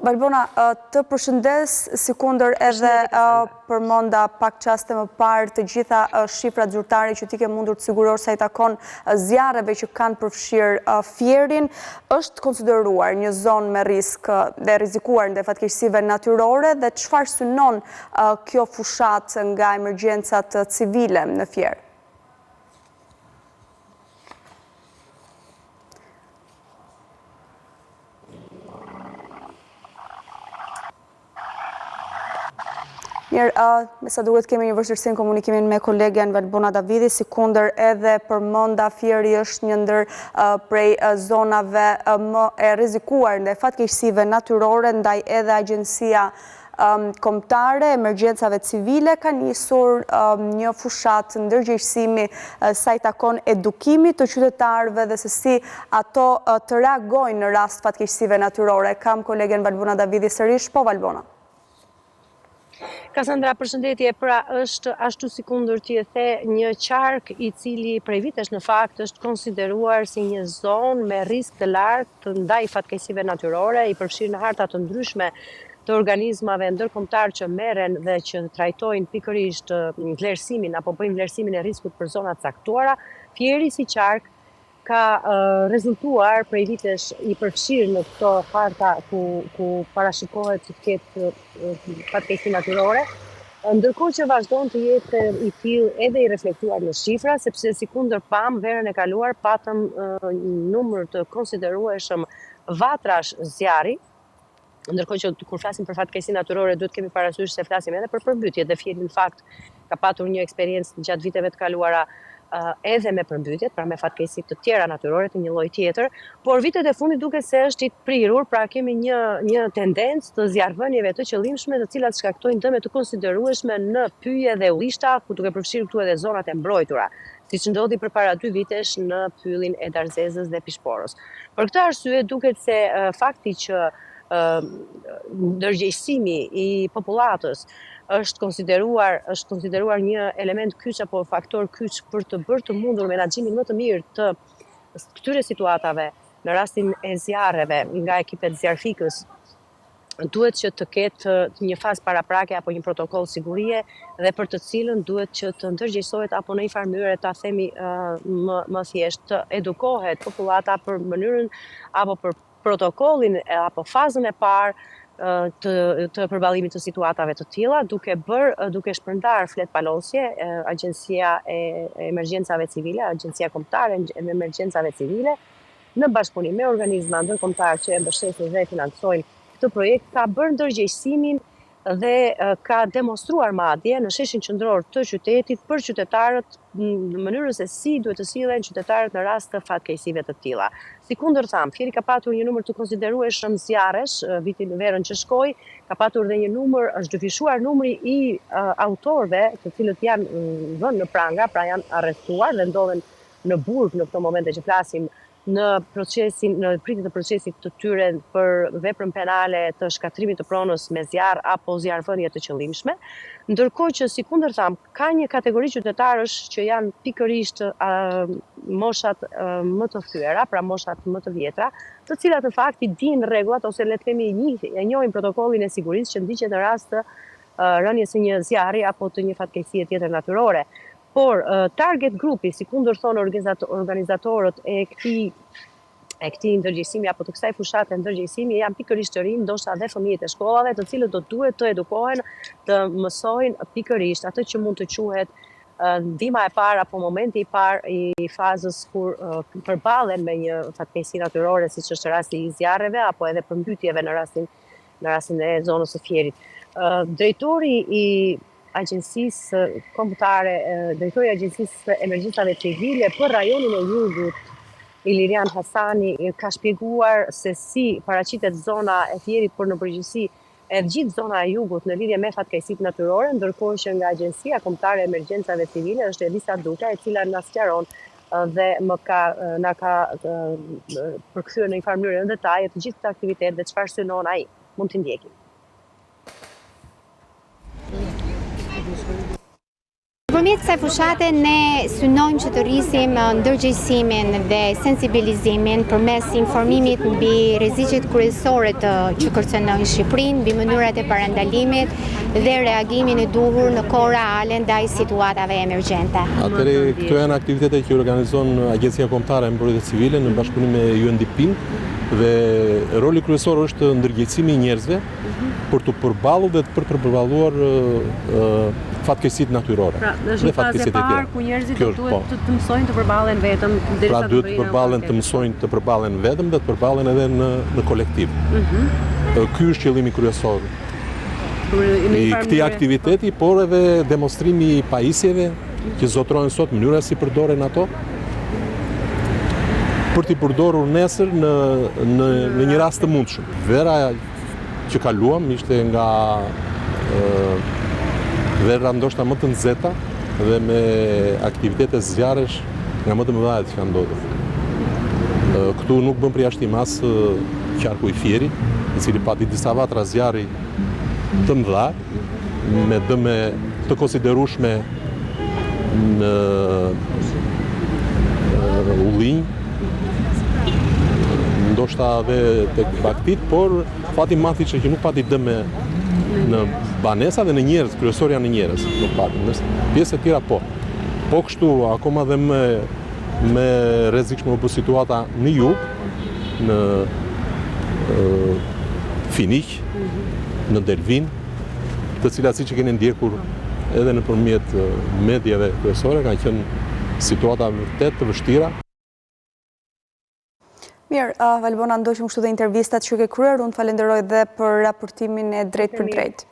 Valbona, të përshëndes, si kundër edhe përmonda pak qaste më parë të gjitha shifrat zyrtare që ti ke mundur të siguror sa i takon zjarreve që kanë përfshirë Fierin, është konsideruar një zonë me risk dhe rizikuar në fatkeqësive natyrore dhe çfarë synon kjo fushat nga emergjencat civile në Fier? Mirë, me sa duhet kemi një vështirësi në komunikimin me kolegen Valbona Davidi, si kundër edhe përmonda Fieri është një ndër prej zonave më e rrezikuar ndaj fatkeqësive natyrore, ndaj edhe Agjencia Kombëtare e Emergjencave Civile ka nisur një fushat ndërgjegjësimi sa i takon edukimit të qytetarëve dhe se si ato të reagojnë në rast fatkeqësive natyrore. Kam kolegen Valbona Davidi sërish, po Valbona. Kasandra, përshëndetje, pra është ashtu si kundër ti e the një qark i cili prej vitesh në fakt është konsideruar si një zonë me risk të lartë ndaj fatkeqësive natyrore, i përfshirë në harta të ndryshme të organizmave ndërkombëtar që merren dhe që trajtojnë pikërisht vlerësimin apo bëjnë vlerësimin e riskut për zona të caktuara. Fieri si qark ka rezultuar prej vitesh i përfshirë në këto harta ku parashikohet që të ketë fatkeqësi natyrore, ndërkohë që vazhdon të jetë i tillë edhe i reflektuar në shifra, sepse si kundër PAM verën e kaluar patëm numër të konsiderueshëm vatrash zjarri, ndërkohë që kur flasim për fatkeqësi natyrore duhet kemi parasysh se flasim edhe për përmbytje dhe Fieri në fakt ka patur një eksperiencë gjatë viteve të kaluara edhe me përmbytjet, pra me fatkeqësi të tjera natyrore të një lloji tjetër, por vitet e fundit duket se është i prirur, pra kemi një tendencë të zjarrvënieve të qëllimshme, të cilat shkaktojnë dëme të konsiderueshme në pyje dhe ullishta, ku duke përfshirë këtu edhe zonat e mbrojtura, siç ndodhi përpara 2 vitesh në pyllin e Darzezës dhe Pishporos. Për këtë arsye duket se fakti që ndërgjegjësimi i popullatës është konsideruar një element kyç apo faktor kyç për të bërë të mundur menaxhimin më të mirë të këtyre situatave në rastin e zjarreve nga ekipet zjarfikës, duhet që të ketë një fazë paraprake apo një protokoll sigurie dhe për të cilën duhet që të ndërgjegjësohet apo në një farë mënyrë ta themi më thjesht të edukohet popullata për mënyrën apo për protokollin apo fazën e parë të përballimit të situatave të tilla, duke shpërndar flet palosje Agjencia e Emergjencave Civile, Agjencia Kombëtare e Emergjencave Civile, në bashkëpunim me organizma ndërkombëtar që e mbështesin dhe financojnë këtë projekt, ka bërë ndërgjegjësimin dhe ka demonstruar madje në sheshin qendror të qytetit për qytetarët në mënyrën se si duhet të sillen qytetarët në rast të fatkeqësive të tilla. Sikundër tham, Fieri ka patur një numër të konsiderueshëm zjarresh vitin verën që shkoi, ka patur dhe një numër, është dyfishuar numri i autorëve, të cilët janë vënë në pranga, pra janë arrestuar dhe ndodhen në burg në këto momente që flasim në pritje të procesit të tyre për veprën penale të shkatrimit të pronës me zjarr apo zjarrvënie të qëllimshme, ndërkohë që sikundër tham, ka një kategori qytetarësh që janë pikërisht moshat më të thyera, pra moshat më të vjetra, të cilat në fakt i dinë rregullat ose le të themi e njohin protokollin e sigurisë që ndiqet në rast të rënies së një zjarri apo të një fatkeqësie tjetër natyrore. Por target grupi, si kundër thonë organizatorët e këtij ndërgjegjësimi apo të kësaj fushate ndërgjegjësimi janë pikërisht të rinj, ndoshta edhe fëmijët e shkollave, të cilët do duhet të edukohen, të mësojnë pikërisht atë që mund të quhet ndihma e parë apo momenti i parë i fazës kur përballen me një fatkeqësi natyrore, siç është rasti i zjarreve apo edhe përmbytjeve në rastin e zonës së Fierit. Drejtori i Agjencisë Kombëtare, drejtori i Agjencisë Emergjencave Civile për rajonin e Jugut, Ilirian Hasani, ka shpjeguar se si paraqitet zona e Fierit, por në përgjithësi e gjithë zona e Jugut në lidhje me fatkeqësitë natyrore, ndërkohë që nga Agjencia Kombëtare e Emergjencave Civile është Elisa Duka, e cila na sqaron dhe na ka përkthyer në një farë mënyrë në detaje të gjithë këtë aktivitet dhe çfarë synon ai. Mund t'i ndjekim. Nëpërmjet kësaj fushate ne synojmë që të rrisim ndërgjegjësimin dhe sensibilizimin përmes informimit mbi rreziqet kryesore që kërcënojnë Shqipërinë, mbi mënyrat e parandalimit dhe reagimin e duhur në kohë reale ndaj situatave emergjente. Atëherë këto janë aktivitete që organizon Agjencia Kombëtare e Mbrojtjes Civile në bashkëpunim me UNDP dhe roli kryesor është ndërgjegjësimi i njerëzve për të përballur dhe për të përballuar fatkeqësitë natyrore. Pra, është një fazë e parë ku njerëzit duhet të mësojnë të përballen vetëm derisa pra duhet të përballen, të mësojnë të përballen vetëm dhe të përballen edhe në kolektiv. Ky është qëllimi kryesor i këtij aktiviteti, por edhe demonstrimi i pajisjeve që zotrohen sot, mënyra si përdoren ato, për t'i përdorur nesër në një rast të mundshëm. Vera që kaluam ishte nga vera ndoshta më të nxehta dhe me aktivitete zjarresh nga më të mëdha që kanë ndodhur. Këtu nuk bën përjashtim as qarku i Fieri, i cili pati disa vatra zjarri të mëdha me dëme të konsiderueshme në Ullinj, ndoshta edhe tek Baktit, por fati madh ishte që nuk pati dëme në banesa dhe në njerëz, kryesor janë në njerëz, nuk pati. Pjesë e tjera po. Po kështu, akoma dhe me rrezikshme për situata në jug, në Finiq, në Delvin, të cilat siç e keni ndjekur edhe nëpërmjet mediave kryesore, kanë qenë situata vërtet të vështira. Mirë, Valbona, ndoqëm kështu dhe intervistat që ke kryer, unë të falenderoj dhe për raportimin e drejt për drejt.